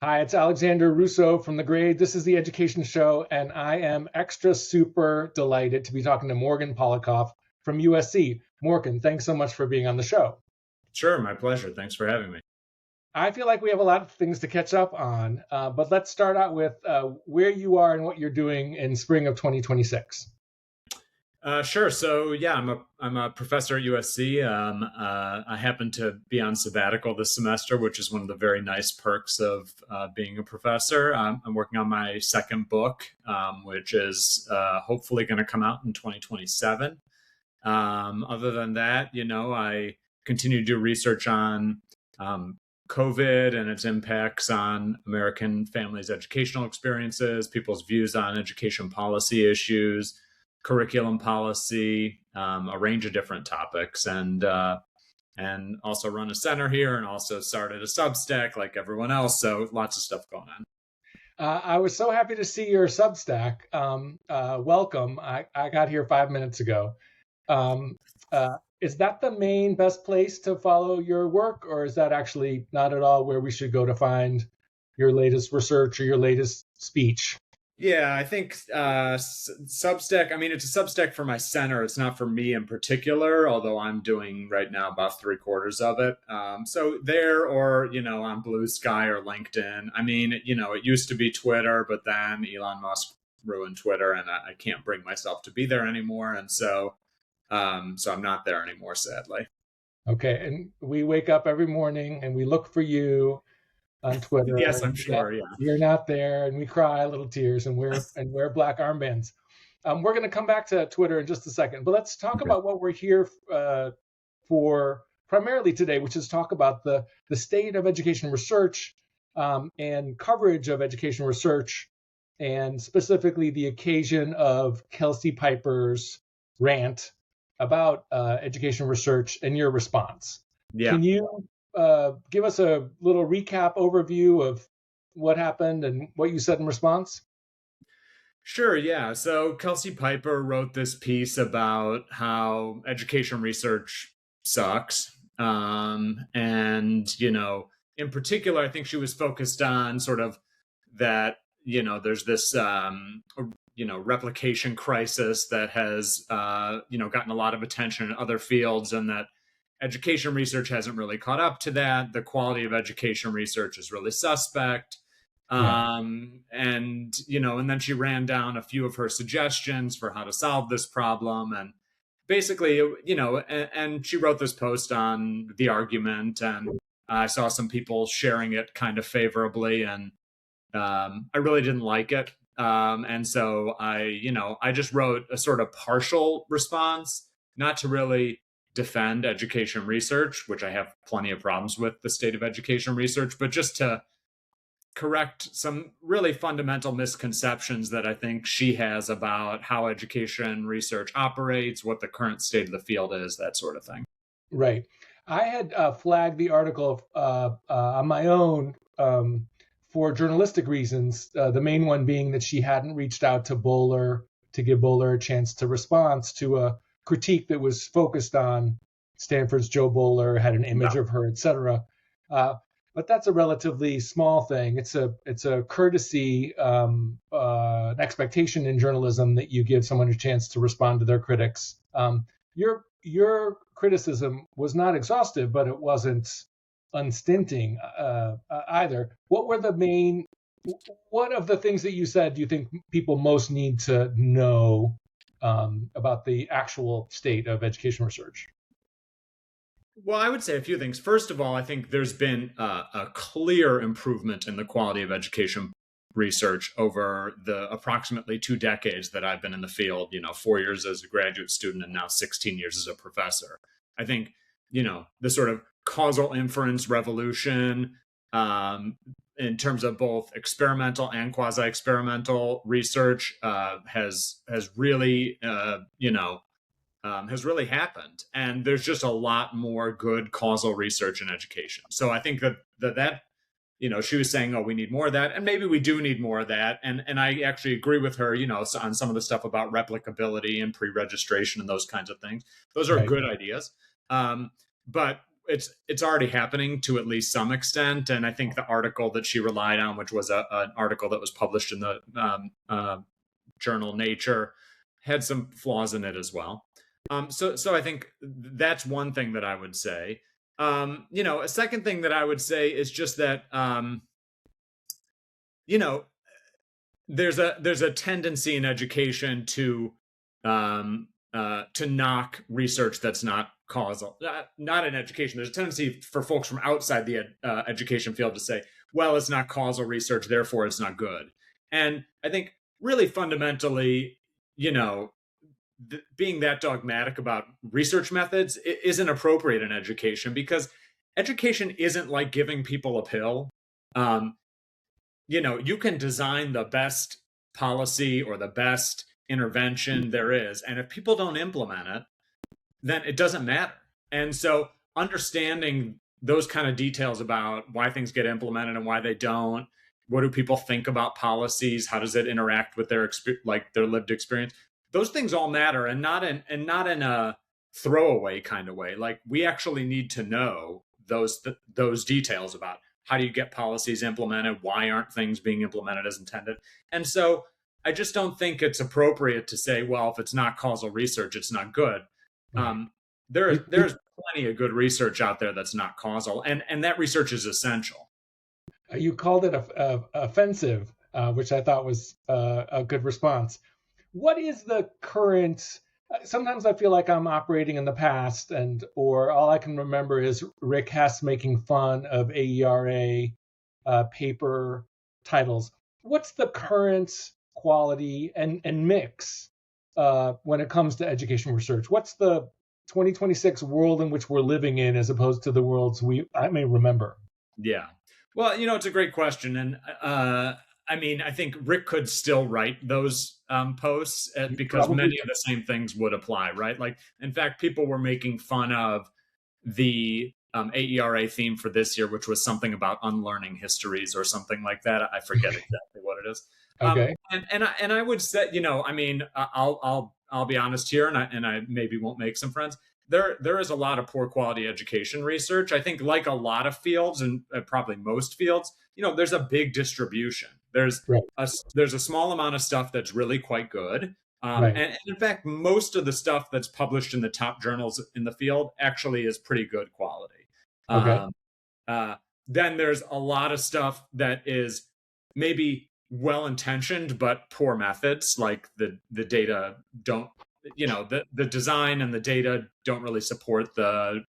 Hi, it's Alexander Russo from The Grade. This is the Education Show, and I am extra super delighted to be talking to Morgan Polikoff from USC. Morgan, thanks so much for being on the show. Sure, my pleasure. Thanks for having me. I feel like we have a lot of things to catch up on, but let's start out with where you are and what you're doing in spring of 2026. Sure. So yeah, I'm a professor at USC. I happen to be on sabbatical this semester, which is one of the very nice perks of being a professor. I'm working on my second book, which is hopefully going to come out in 2027. Other than that, I continue to do research on COVID and its impacts on American families' educational experiences, people's views on education policy issues, curriculum policy, a range of different topics, and also run a center here, and also started a Substack like everyone else. So lots of stuff going on. I was so happy to see your Substack. Welcome. I got here 5 minutes ago. Is that the main best place to follow your work, or is that actually not at all where we should go to find your latest research or your latest speech? Yeah, I think Substack, it's a Substack for my center. It's not for me in particular, although I'm doing right now about 3/4 of it. So there, or, on Blue Sky or LinkedIn. It used to be Twitter, but then Elon Musk ruined Twitter, and I can't bring myself to be there anymore. And so I'm not there anymore, sadly. Okay, and we wake up every morning and we look for you on Twitter. Yes, I'm sure. Yeah, you're not there, and we cry little tears and wear black armbands. We're going to come back to Twitter in just a second, but let's talk about what we're here for primarily today, which is talk about the state of education research and coverage of education research, and specifically the occasion of Kelsey Piper's rant about education research and your response. Yeah. Can you give us a little recap overview of what happened and what you said in response? Sure, yeah. So Kelsey Piper wrote this piece about how education research sucks. In particular, I think she was focused on sort of that, there's this, replication crisis that has, gotten a lot of attention in other fields, and that education research hasn't really caught up to that. The quality of education research is really suspect. Yeah. And then she ran down a few of her suggestions for how to solve this problem. And basically, and she wrote this post on The Argument, and I saw some people sharing it kind of favorably, and I really didn't like it. And so I just wrote a sort of partial response, not to really defend education research, which I have plenty of problems with the state of education research, but just to correct some really fundamental misconceptions that I think she has about how education research operates, what the current state of the field is, that sort of thing. Right. I had flagged the article on my own for journalistic reasons, the main one being that she hadn't reached out to Bowler to give Bowler a chance to respond to a critique that was focused on Stanford's Joe Bowler, had an image of her, etc. But that's a relatively small thing. It's a courtesy, an expectation in journalism that you give someone a chance to respond to their critics. Your criticism was not exhaustive, but it wasn't unstinting either. What of the things that you said do you think people most need to know about the actual state of education research? Well, I would say a few things. First of all, I think there's been a clear improvement in the quality of education research over the approximately 2 decades that I've been in the field, 4 years as a graduate student and now 16 years as a professor. I think, the sort of causal inference revolution in terms of both experimental and quasi-experimental research has really, has really happened. And there's just a lot more good causal research in education. So I think that she was saying, oh, we need more of that. And maybe we do need more of that. And I actually agree with her, on some of the stuff about replicability and pre-registration and those kinds of things. Those are good ideas. But it's already happening to at least some extent. And I think the article that she relied on, which was an article that was published in the journal Nature, had some flaws in it as well. So I think that's one thing that I would say. A second thing that I would say is just that you know there's a tendency in education to knock research that's not causal. Not in education. There's a tendency for folks from outside the education field to say, well, it's not causal research, therefore it's not good. And I think really fundamentally, being that dogmatic about research methods isn't appropriate in education, because education isn't like giving people a pill. You can design the best policy or the best intervention there is, and if people don't implement it, then it doesn't matter. And so understanding those kind of details about why things get implemented and why they don't, what do people think about policies, how does it interact with their lived experience, those things all matter, and not in a throwaway kind of way. Like, we actually need to know those details about how do you get policies implemented, why aren't things being implemented as intended. And so I just don't think it's appropriate to say, well, if it's not causal research, it's not good. There's plenty of good research out there that's not causal, and that research is essential. You called it offensive, which I thought was a good response. What is the current? Sometimes I feel like I'm operating in the past, or all I can remember is Rick Hess making fun of AERA paper titles. What's the current quality and mix when it comes to education research? What's the 2026 world in which we're living in, as opposed to the worlds I may remember? Yeah. Well, it's a great question. And I think Rick could still write those posts because many of the same things would apply, right? Like, in fact, people were making fun of the AERA theme for this year, which was something about unlearning histories or something like that. I forget exactly what it is. Okay. And I would say, I'll be honest here, and I maybe won't make some friends. There is a lot of poor quality education research. I think, like a lot of fields, and probably most fields, there's a big distribution. There's a small amount of stuff that's really quite good. And in fact, most of the stuff that's published in the top journals in the field actually is pretty good quality. Okay. Then there's a lot of stuff that is maybe well-intentioned but poor methods, like the data don't, the design and the data don't really support the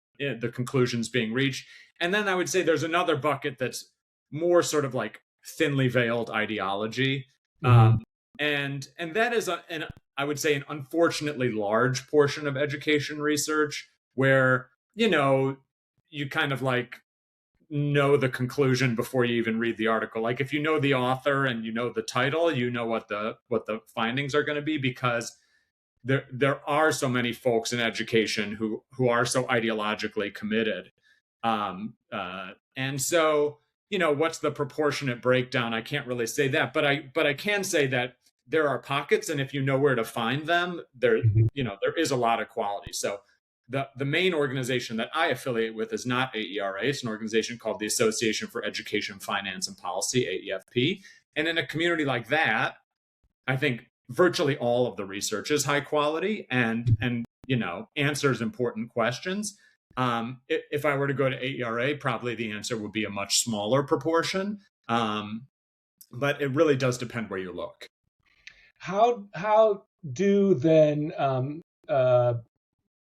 conclusions being reached. And then I would say there's another bucket that's more sort of like thinly veiled ideology. And that is I would say an unfortunately large portion of education research, where you kind of like know the conclusion before you even read the article. Like, if you know the author and you know the title, you know what the findings are going to be, because there are so many folks in education who are so ideologically committed. And so, what's the proportionate breakdown? I can't really say that, but I can say that there are pockets, and if you know where to find them, there is a lot of quality. So the main organization that I affiliate with is not AERA. It's an organization called the Association for Education, Finance, and Policy, AEFP. And in a community like that, I think virtually all of the research is high quality and answers important questions. If I were to go to AERA, probably the answer would be a much smaller proportion. But it really does depend where you look. How do then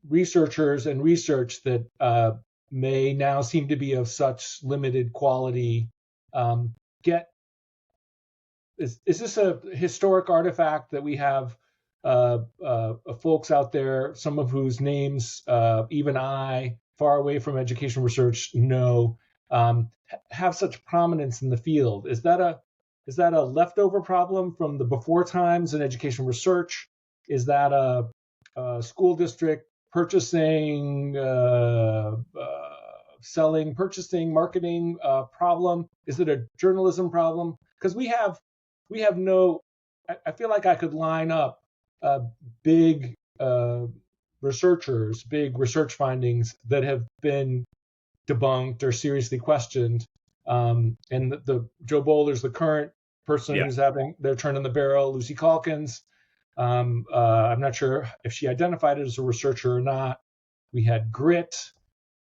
researchers and research that may now seem to be of such limited quality is this a historic artifact that we have folks out there, some of whose names even I, far away from education research, know, have such prominence in the field? Is that a leftover problem from the before times in education research? Is that a school district purchasing, selling, purchasing, marketing problem? Is it a journalism problem? Because we have no. I feel like I could line up big researchers, big research findings that have been debunked or seriously questioned. And the Joe Bowler's the current person Yeah. who's having their turn in the barrel. Lucy Calkins, I'm not sure if she identified it as a researcher or not. We had grit,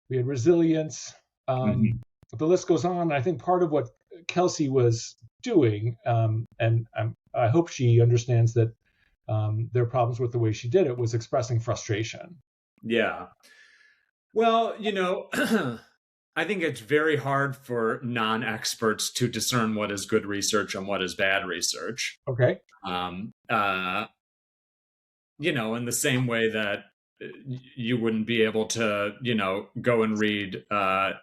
we had resilience. Hmm. The list goes on. I think part of what Kelsey was doing, and I hope she understands that there are problems with the way she did it, was expressing frustration. Yeah. Well, I think it's very hard for non-experts to discern what is good research and what is bad research. Okay. Um, uh, in the same way that you wouldn't be able to, go and read, a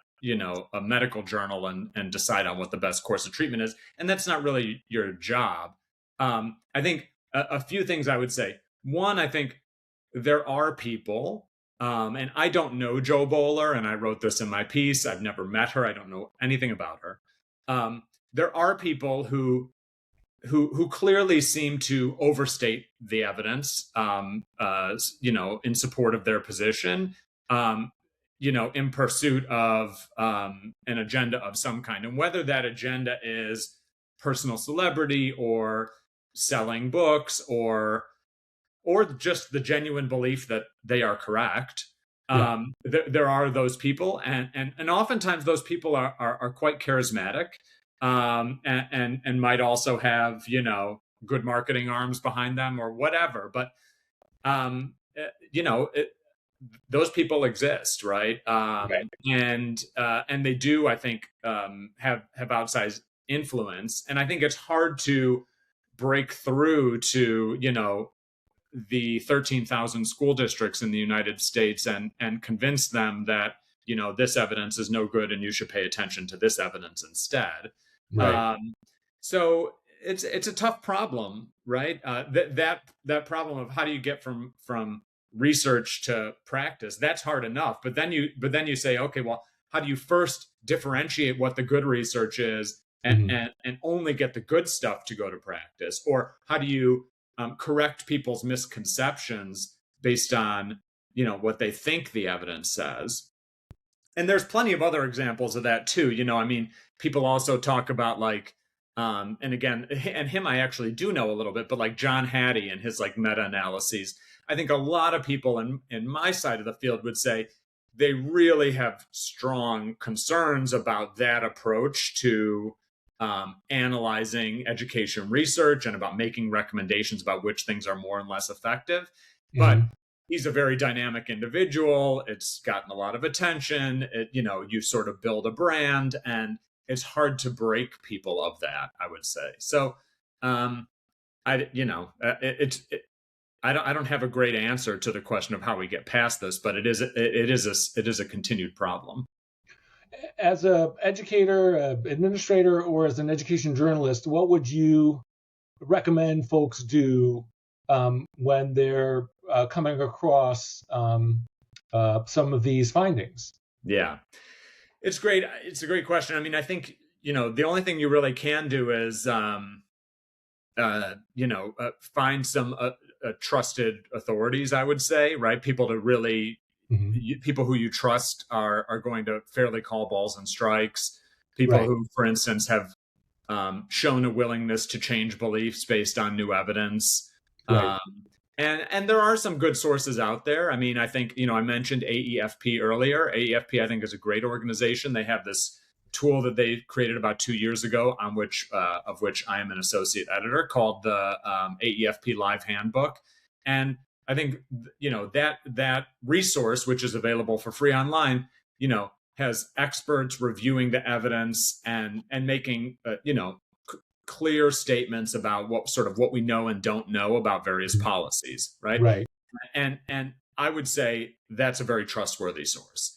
medical journal and decide on what the best course of treatment is. And that's not really your job. I think a few things I would say. One, I think there are people, and I don't know Joe Bowler, and I wrote this in my piece. I've never met her. I don't know anything about her. There are people who clearly seem to overstate the evidence, in support of their position, in pursuit of an agenda of some kind. And whether that agenda is personal celebrity or selling books or just the genuine belief that they are correct. Yeah. There are those people, and oftentimes those people are quite charismatic, and might also have good marketing arms behind them or whatever. But those people exist, right? Right. And they do, I think, have outsized influence, and I think it's hard to break through to the 13,000 school districts in the United States and convince them that this evidence is no good and you should pay attention to this evidence instead. Right. So it's a tough problem, right? That problem of how do you get from research to practice? That's hard enough, but then you say, okay, well, how do you first differentiate what the good research is and only get the good stuff to go to practice? Or how do you correct people's misconceptions based on what they think the evidence says? And there's plenty of other examples of that too. I mean, people also talk about and again, and him I actually do know a little bit, but like John Hattie and his like meta-analyses. I think a lot of people in my side of the field would say they really have strong concerns about that approach to analyzing education research and about making recommendations about which things are more and less effective. But he's a very dynamic individual. It's gotten a lot of attention. You sort of build a brand, and it's hard to break people of that, I would say. So, I don't have a great answer to the question of how we get past this, but it is a continued problem. As a educator, administrator, or as an education journalist, what would you recommend folks do when they're coming across some of these findings? Yeah, it's great. It's a great question. I mean, I think the only thing you really can do is find some trusted authorities, I would say, right? People to really people who you trust are going to fairly call balls and strikes. People who, for instance, have shown a willingness to change beliefs based on new evidence. And there are some good sources out there. I mean, I think, I mentioned AEFP earlier. AEFP, I think, is a great organization. They have this tool that they created about 2 years ago, of which I am an associate editor, called the AEFP Live Handbook. And I think that resource, which is available for free online, has experts reviewing the evidence and making clear statements about what we know and don't know about various policies, right? Right. And I would say that's a very trustworthy source.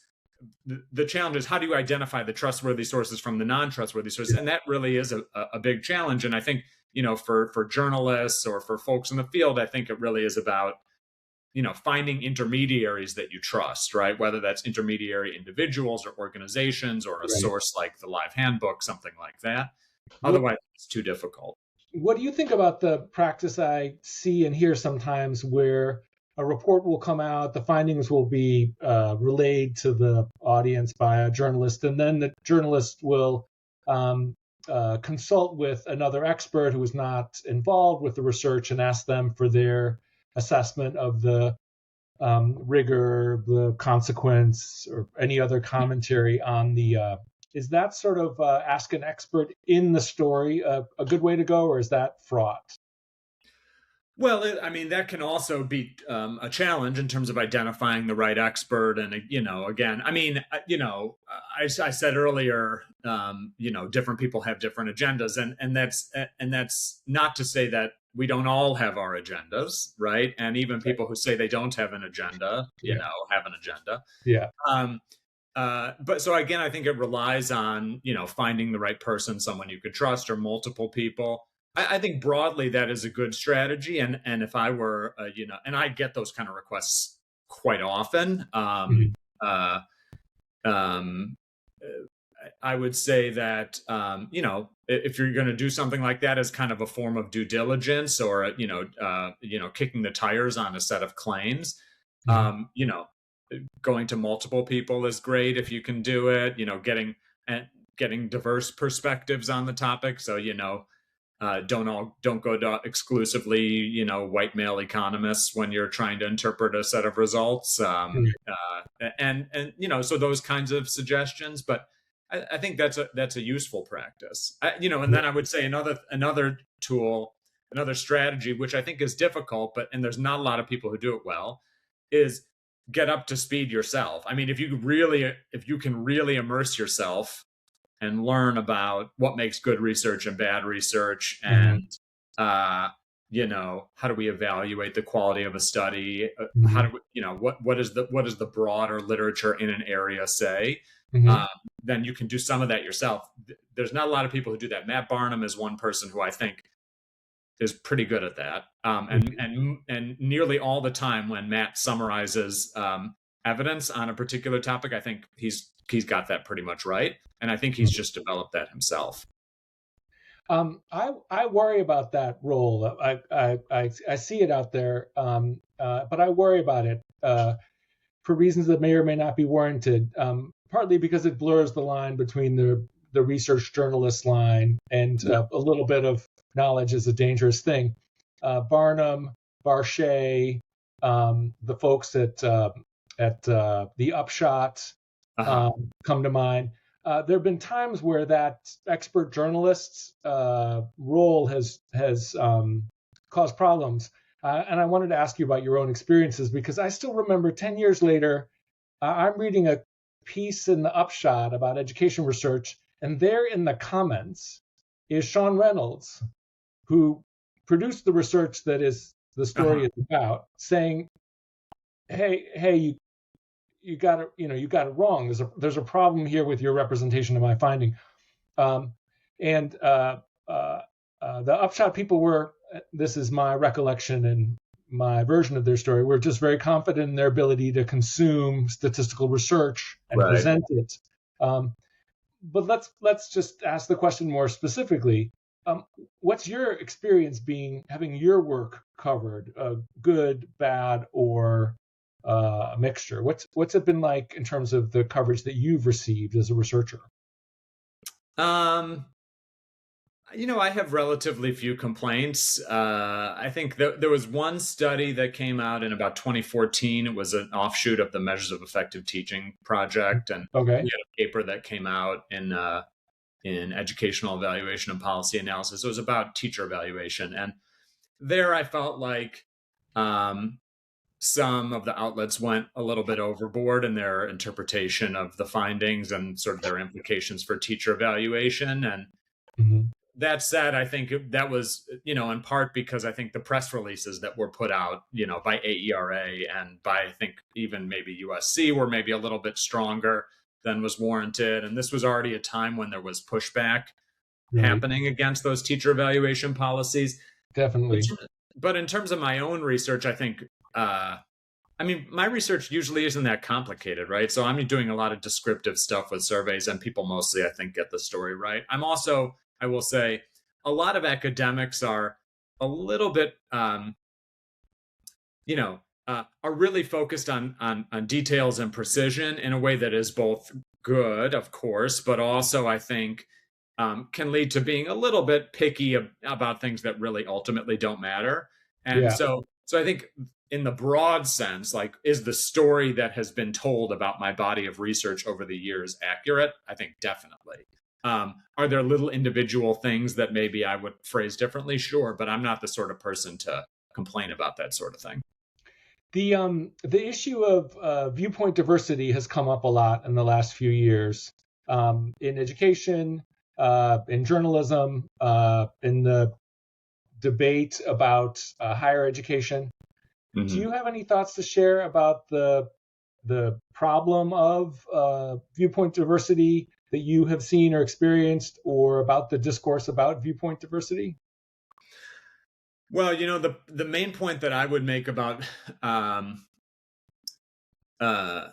The challenge is, how do you identify the trustworthy sources from the non-trustworthy sources? And that really is a big challenge. And I think, for journalists or for folks in the field, I think it really is about, finding intermediaries that you trust, right? Whether that's intermediary individuals or organizations or a source like the Live Handbook, something like that. Otherwise, it's too difficult. What do you think about the practice I see and hear sometimes where a report will come out, the findings will be relayed to the audience by a journalist, and then the journalist will um, consult with another expert who is not involved with the research and ask them for their assessment of the rigor, the consequence, or any other commentary on the. Is that sort of ask an expert in the story a good way to go, or is that fraught? Well, I mean, that can also be a challenge in terms of identifying the right expert. And, again, I mean, I said earlier, different people have different agendas. And that's not to say that we don't all have our agendas, right? And even people who say they don't have an agenda, Yeah. have an agenda. Yeah. Um, but so again, I think it relies on, finding the right person, someone you could trust, or multiple people. I think broadly that is a good strategy. And if I were, and I get those kind of requests quite often. Mhm. Um, I would say that, if you're going to do something like that as kind of a form of due diligence, or, kicking the tires on a set of claims, Mhm. going to multiple people is great if you can do it. Getting diverse perspectives on the topic. So, don't go to exclusively, white male economists when you're trying to interpret a set of results. And so those kinds of suggestions. But I think that's a useful practice. And then I would say another tool, another strategy, which I think is difficult, and there's not a lot of people who do it well, is get up to speed yourself. I mean, if you can really immerse yourself and learn about what makes good research and bad research, and Mhm. how do we evaluate the quality of a study, how Mhm. do we, what does the broader literature in an area say, Mhm. um, then you can do some of that yourself. There's not a lot of people who do that. Matt Barnum is one person who I think is pretty good at that. And Mhm. and and nearly all the time when Matt summarizes evidence on a particular topic, I think he's got that pretty much right, and I think he's Mhm. just developed that himself. I worry about that role. I see it out there, but I worry about it for reasons that may or may not be warranted. Partly because it blurs the line between the research journalist line and Yeah. a little bit of knowledge is a dangerous thing. Barnum, Barchet, the folks at the Upshot Uh-huh. come to mind. There have been times where that expert journalist's role has caused problems, and I wanted to ask you about your own experiences because I still remember 10 years later, I'm reading a piece in the Upshot about education research, and there in the comments is Sean Reynolds, who produced the research that is the story Uh-huh. is about, saying, "Hey, you got it, you got it wrong. There's a problem here with your representation of my finding." Um, and uh, the Upshot people were, this is my recollection and my version of their story, were just very confident in their ability to consume statistical research and Right. present it. Um, but let's just ask the question more specifically. Um, what's your experience having your work covered, good, bad, or a mixture? What's it been like in terms of the coverage that you've received as a researcher? Um, I have relatively few complaints. I think there was one study that came out in about 2014. It was an offshoot of the Measures of Effective Teaching project, and we Okay. had a paper that came out in educational evaluation and policy analysis. It was about teacher evaluation, and there I felt like um, some of the outlets went a little bit overboard in their interpretation of the findings and sort of their implications for teacher evaluation. And Mhm. that said, I think that was, in part because I think the press releases that were put out, by AERA and by, I think, even maybe USC were maybe a little bit stronger than was warranted. And this was already a time when there was pushback Right. happening against those teacher evaluation policies. But, Definitely. but in terms of my own research, I think, I mean, my research usually isn't that complicated, right? So I'm doing a lot of descriptive stuff with surveys, and people mostly, I think, get the story right. I'm also, I will say, a lot of academics are a little bit, you know, are really focused on details and precision in a way that is both good, of course, but also I think can lead to being a little bit picky about things that really ultimately don't matter. And Yeah. so I think in the broad sense, like, is the story that has been told about my body of research over the years accurate? I think definitely. Are there little individual things that maybe I would phrase differently? Sure, but I'm not the sort of person to complain about that sort of thing. The issue of viewpoint diversity has come up a lot in the last few years, in education, in journalism, in the debate about higher education. Do Mm-hmm. you have any thoughts to share about the problem of viewpoint diversity that you have seen or experienced, or about the discourse about viewpoint diversity? Well, the main point that I would make about uh,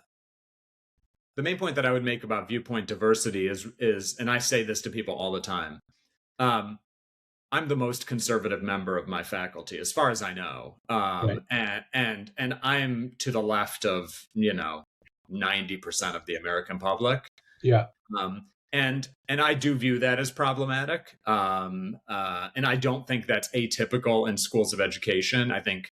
the main point that I would make about viewpoint diversity is, and I say this to people all the time. Um, I'm the most conservative member of my faculty, as far as I know, Right. and I'm to the left of 90% of the American public. Yeah. And I do view that as problematic. And I don't think that's atypical in schools of education. I think,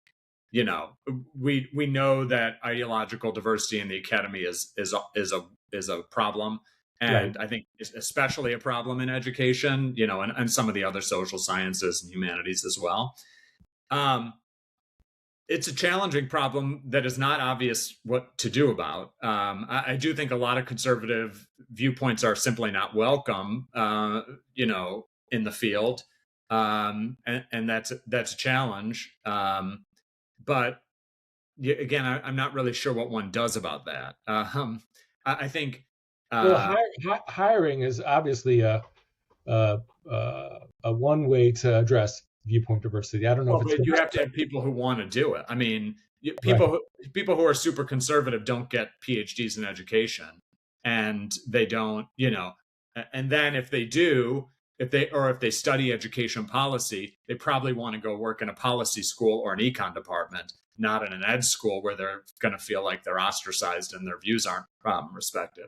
you know, we know that ideological diversity in the academy is a problem. Right. And I think it's especially a problem in education, and some of the other social sciences and humanities as well. Um, it's a challenging problem that is not obvious what to do about. I do think a lot of conservative viewpoints are simply not welcome, in the field, and that's a challenge. But again, I'm not really sure what one does about that. I think, Well, uh, hiring is obviously a, a one way to address viewpoint diversity. I don't know if well, it's but been you have to have people who want to do it. I mean, right. people who are super conservative don't get PhDs in education, and they don't, And then if they do, if they study education policy, they probably want to go work in a policy school or an econ department, not in an ed school where they're going to feel like they're ostracized and their views aren't respected.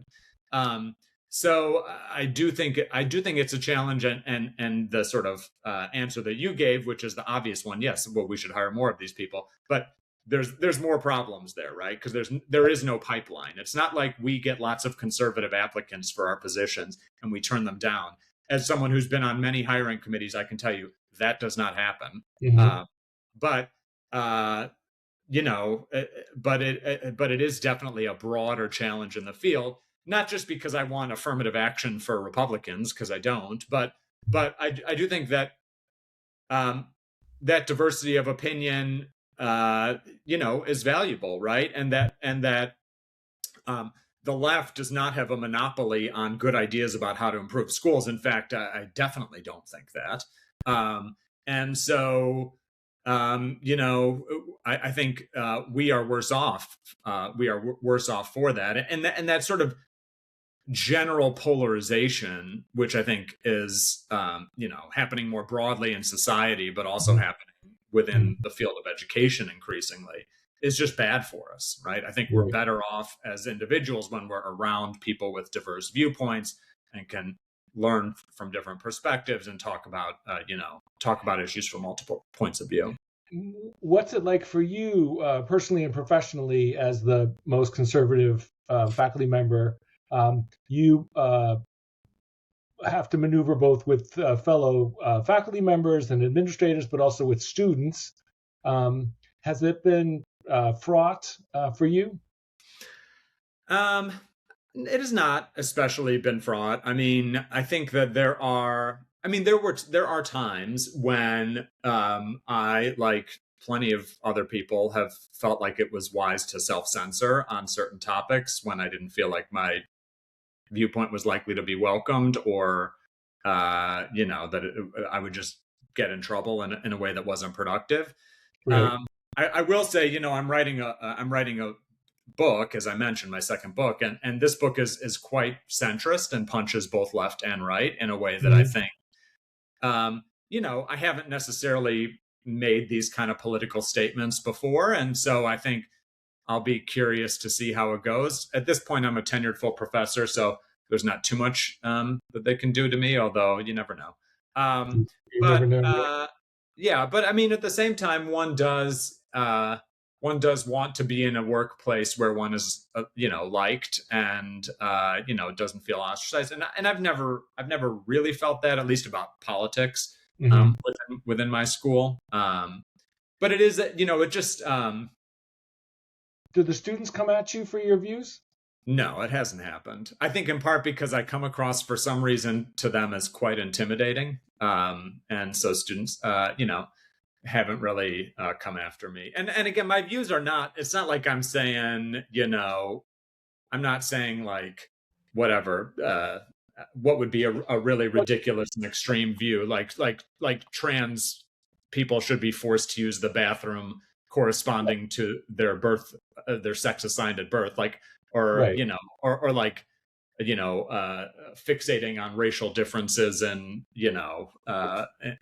Um, so I do think it's a challenge, and the sort of answer that you gave, which is the obvious one, yes, well, we should hire more of these people, but there's more problems there, right? Because there is no pipeline. It's not like we get lots of conservative applicants for our positions and we turn them down. As someone who's been on many hiring committees, I can tell you that does not happen. Hmm. Uh, but uh, you know, but it is definitely a broader challenge in the field. Not just because I want affirmative action for Republicans, because I don't, but I do think that um, that diversity of opinion, is valuable, right? And that um, the left does not have a monopoly on good ideas about how to improve schools. In fact, I definitely don't think that. And so, I think we are worse off. Worse off for that, and that sort of general polarization, which I think is happening more broadly in society, but also happening within the field of education increasingly, is just bad for us, right? I think we're Right. better off as individuals when we're around people with diverse viewpoints and can learn from different perspectives and talk about issues from multiple points of view. What's it like for you, personally and professionally, as the most conservative faculty member? You have to maneuver both with fellow faculty members and administrators, but also with students. Has it been fraught for you? Um, it has not especially been fraught. I mean, I think that there are times when I, like plenty of other people, have felt like it was wise to self-censor on certain topics when I didn't feel like my viewpoint was likely to be welcomed, or I would just get in trouble in a way that wasn't productive. Right. I will say, I'm writing a book, as I mentioned, my second book, and this book is quite centrist and punches both left and right in a way that I Mhm. think, I haven't necessarily made these kind of political statements before. And so I think I'll be curious to see how it goes. At this point, I'm a tenured full professor, so there's not too much that they can do to me, although you never know. You never But know. yeah, but I mean, at the same time, one does want to be in a workplace where one is, liked and doesn't feel ostracized. And I've never really felt that, at least about politics, Mhm. within my school. But it is, it just. Do the students come at you for your views? No, it hasn't happened. I think in part because I come across, for some reason, to them as quite intimidating. And so students, haven't really come after me. And again, my views are not, it's not like I'm saying, I'm not saying like whatever, what would be a really ridiculous and extreme view, like trans people should be forced to use the bathroom corresponding to their sex assigned at birth, like, or Right. or like, fixating on racial differences and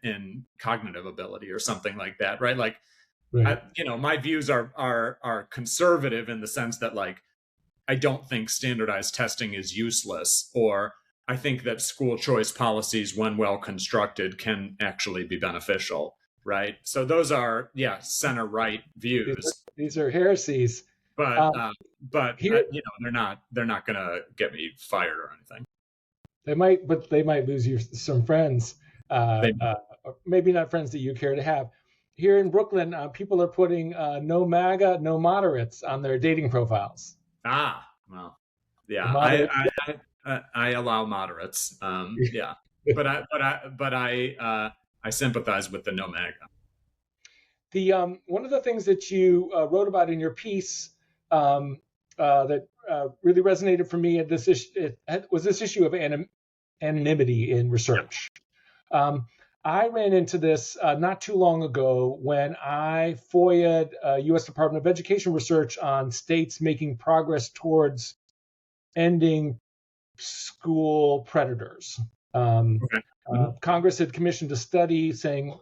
in cognitive ability or something like that, right? Like, Right. my views are conservative in the sense that, like, I don't think standardized testing is useless, or I think that school choice policies, when well constructed, can actually be beneficial, right? So those are, center right views, These are heresies. but Um, here they're not gonna get me fired or anything. they might lose you some friends. They Maybe not friends that you care to have. Here in Brooklyn, people are putting no MAGA, no moderates on their dating profiles. well, yeah, The moderate, I allow moderates, yeah, but I sympathize with the no MAGA. the one of the things that you wrote about in your piece that really resonated for me at was this issue of anonymity in research. I ran into this not too long ago when I FOIA'd U.S. Department of Education research on states making progress towards ending school predators. Okay. Congress had commissioned a study saying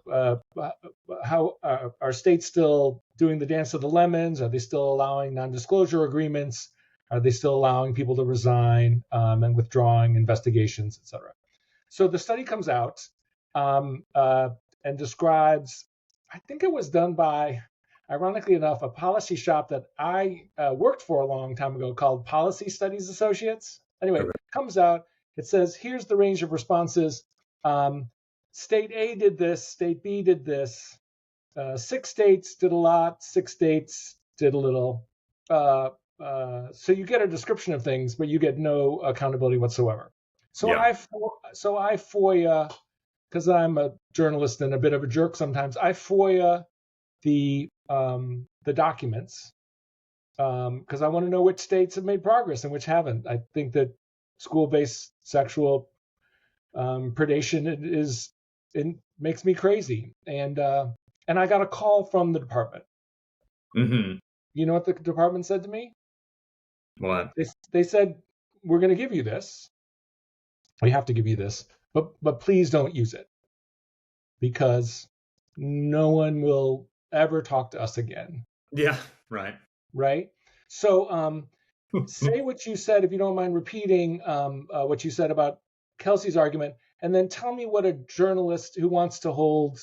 how are states still doing the dance of the lemons? Are they still allowing non-disclosure agreements? Are they still allowing people to resign and withdrawing investigations, et cetera? So the study comes out and describes, I think it was done by, ironically enough, a policy shop that I worked for a long time ago called Policy Studies Associates. Anyway, Okay. it comes out, it says, here's the range of responses. State A did this, state B did this. 6 states did a lot, 6 states did a little. So you get a description of things, but you get no accountability whatsoever. So Yeah. I FOIA, because I'm a journalist and a bit of a jerk sometimes. I FOIA the documents because I want to know which states have made progress and which haven't. I think that school-based sexual predation makes me crazy, and I got a call from the department. Mm-hmm. You know what the department said to me? What? They said, we're going to give you this. We have to give you this, but please don't use it because no one will ever talk to us again. Yeah. Right. Right. So say what you said, if you don't mind repeating what you said about Kelsey's argument, and then tell me what a journalist who wants to hold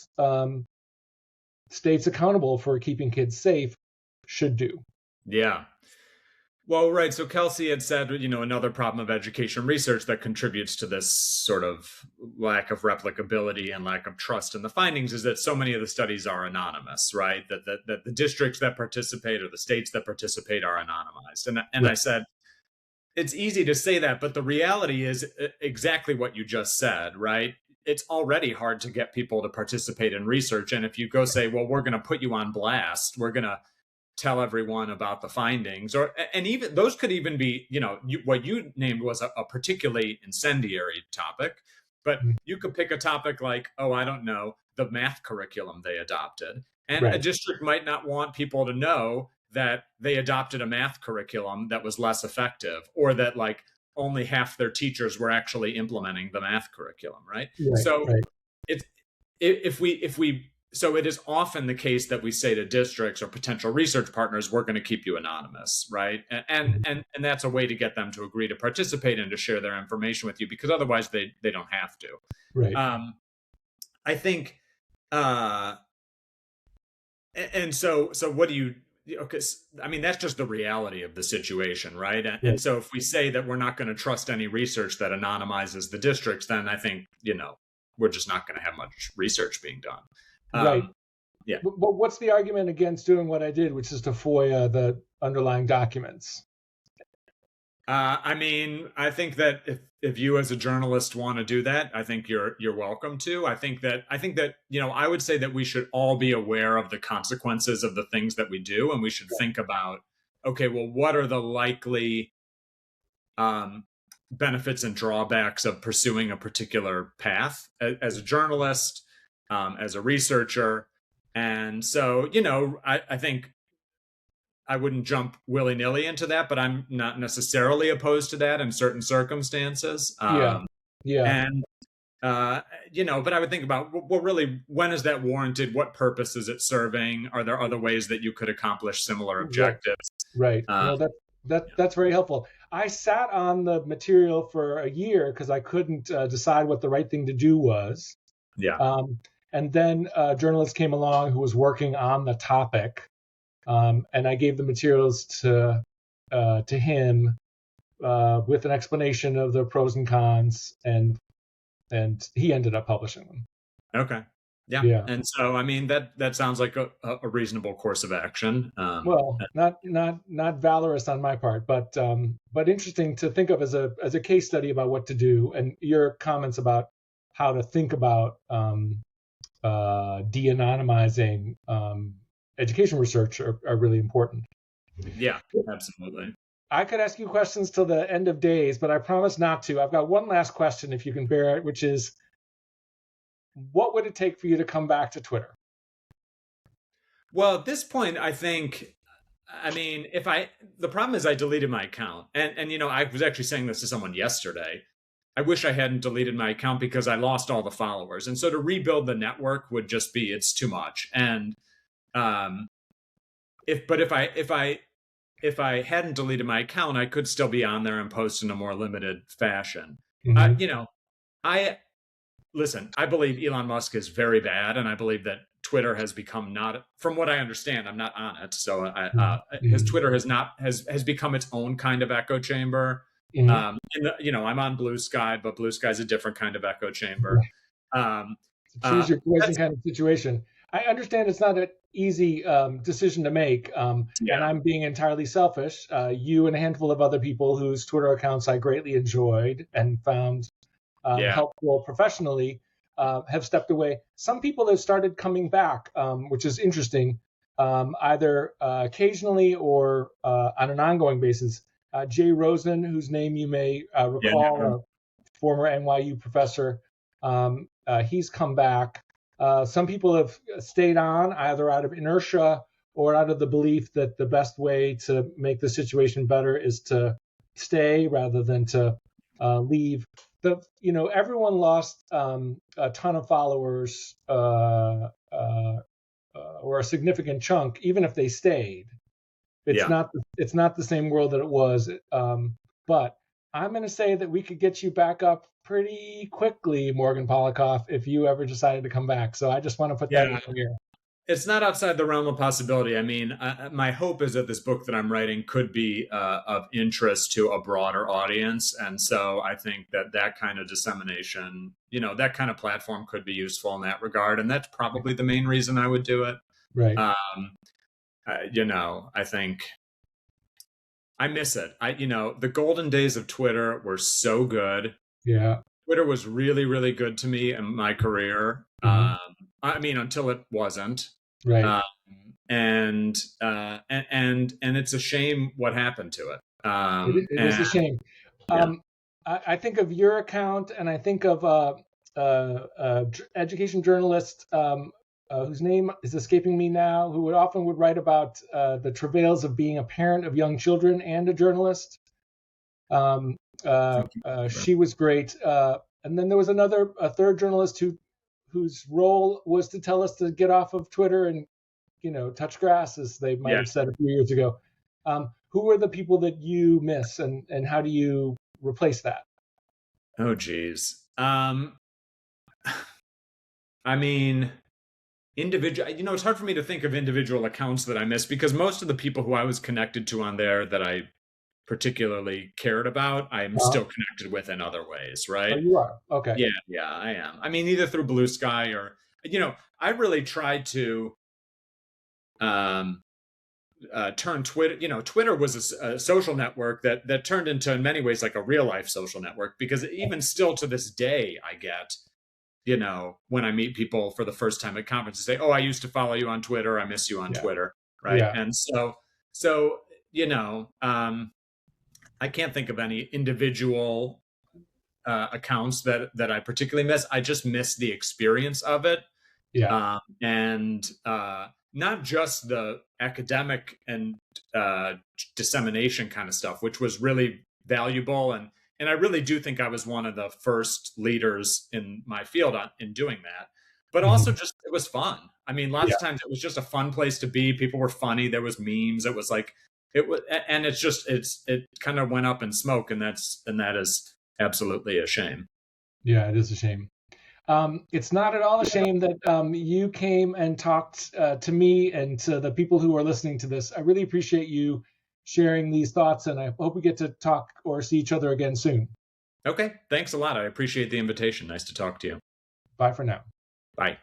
states accountable for keeping kids safe should do. Yeah. Well, right. So Kelsey had said, another problem of education research that contributes to this sort of lack of replicability and lack of trust in the findings is that so many of the studies are anonymous, right? That the districts that participate or the states that participate are anonymized. And Right. I said, it's easy to say that, but the reality is exactly what you just said, right? It's already hard to get people to participate in research. And if you go say, well, we're going to put you on blast, we're going to tell everyone about the findings, and even those could even be, what you named was a particularly incendiary topic, but you could pick a topic like, oh, I don't know, the math curriculum they adopted. And Right. a district might not want people to know that they adopted a math curriculum that was less effective, or that like only half their teachers were actually implementing the math curriculum, right? Right. So Right. it's if we so it is often the case that we say to districts or potential research partners, we're going to keep you anonymous, right? And that's a way to get them to agree to participate and to share their information with you, because otherwise they don't have to. Right. I think, and so what do you? Okay, I mean, that's just the reality of the situation, right? And so if we say that we're not going to trust any research that anonymizes the districts, then I think, we're just not going to have much research being done. Right. Yeah. But what's the argument against doing what I did, which is to FOIA the underlying documents? I mean, I think that if you as a journalist want to do that, I think you're welcome to. I think that I would say that we should all be aware of the consequences of the things that we do, and we should think about, okay, well, what are the likely benefits and drawbacks of pursuing a particular path as a journalist, as a researcher. And so, I think I wouldn't jump willy-nilly into that, but I'm not necessarily opposed to that in certain circumstances. Yeah. And, but I would think about, well, really, when is that warranted? What purpose is it serving? Are there other ways that you could accomplish similar objectives? Right. That's very helpful. I sat on the material for a year because I couldn't decide what the right thing to do was. Yeah. And then a journalist came along who was working on the topic. And I gave the materials to him with an explanation of the pros and cons, and he ended up publishing them. Okay. Yeah. And so, I mean, that sounds like a reasonable course of action. Well, not valorous on my part, but interesting to think of as a case study about what to do, and your comments about how to think about de-anonymizing education research are really important. Yeah, absolutely. I could ask you questions till the end of days, but I promise not to. I've got one last question, if you can bear it, which is, what would it take for you to come back to Twitter? Well, at this point, I think, I mean, the problem is I deleted my account. And I was actually saying this to someone yesterday. I wish I hadn't deleted my account because I lost all the followers. And so to rebuild the network would just be, it's too much. And if I hadn't deleted my account, I could still be on there and post in a more limited fashion. Mm-hmm. Listen, I believe Elon Musk is very bad, and I believe that Twitter has become not, from what I understand, I'm not on it, so his Twitter has become its own kind of echo chamber. Mm-hmm. I'm on Blue Sky, but Blue Sky is a different kind of echo chamber. Choose your poison kind of situation. I understand it's not an easy decision to make, and I'm being entirely selfish. You and a handful of other people whose Twitter accounts I greatly enjoyed and found helpful professionally have stepped away. Some people have started coming back, which is interesting, either occasionally or on an ongoing basis. Jay Rosen, whose name you may recall, a former NYU professor, he's come back. Some people have stayed on either out of inertia or out of the belief that the best way to make the situation better is to stay rather than to leave. Everyone lost a ton of followers or a significant chunk, even if they stayed. It's not the same world that it was. But I'm going to say that we could get you back up pretty quickly, Morgan Polikoff, if you ever decided to come back. So I just want to put that in here. It's not outside the realm of possibility. I mean, my hope is that this book that I'm writing could be of interest to a broader audience. And so I think that kind of dissemination, that kind of platform could be useful in that regard. And that's probably the main reason I would do it. Right. I think I miss it. The golden days of Twitter were so good. Yeah. Twitter was really, really good to me in my career. Mm-hmm. Until it wasn't. Right. And it's a shame what happened to it. It is a shame. Yeah. I think of your account, and I think of education journalist whose name is escaping me now, who would write about the travails of being a parent of young children and a journalist. She was great. And then there was a third journalist whose role was to tell us to get off of Twitter and, touch grass, as they might Yeah. have said a few years ago. Who are the people that you miss, and how do you replace that? Oh, geez. I mean, individual, it's hard for me to think of individual accounts that I miss because most of the people who I was connected to on there that I particularly cared about, I'm Uh, still connected with in other ways, oh, right? you are. Okay. Yeah, yeah, I am. I mean, either through Blue Sky or, I really tried to um, turn Twitter. Twitter was a social network that turned into, in many ways, like a real life social network. Because even still to this day, I get, when I meet people for the first time at conferences, say, "Oh, I used to follow you on Twitter. I miss you on Yeah. Twitter." Right? Yeah. And so I can't think of any individual accounts that I particularly miss. I just miss the experience of it, Yeah. and not just the academic and uh, dissemination kind of stuff, which was really valuable. And I really do think I was one of the first leaders in my field in doing that. But also, Hmm. just it was fun. I mean, lots Yeah. of times it was just a fun place to be. People were funny. There was memes. It was like it was, and it kind of went up in smoke, and that is absolutely a shame. Yeah. It is a shame. It's not at all a shame that you came and talked to me and to the people who are listening to this. I really appreciate you sharing these thoughts, and I hope we get to talk or see each other again soon. Okay, thanks a lot. I appreciate the invitation. Nice to talk to you. Bye for now. Bye.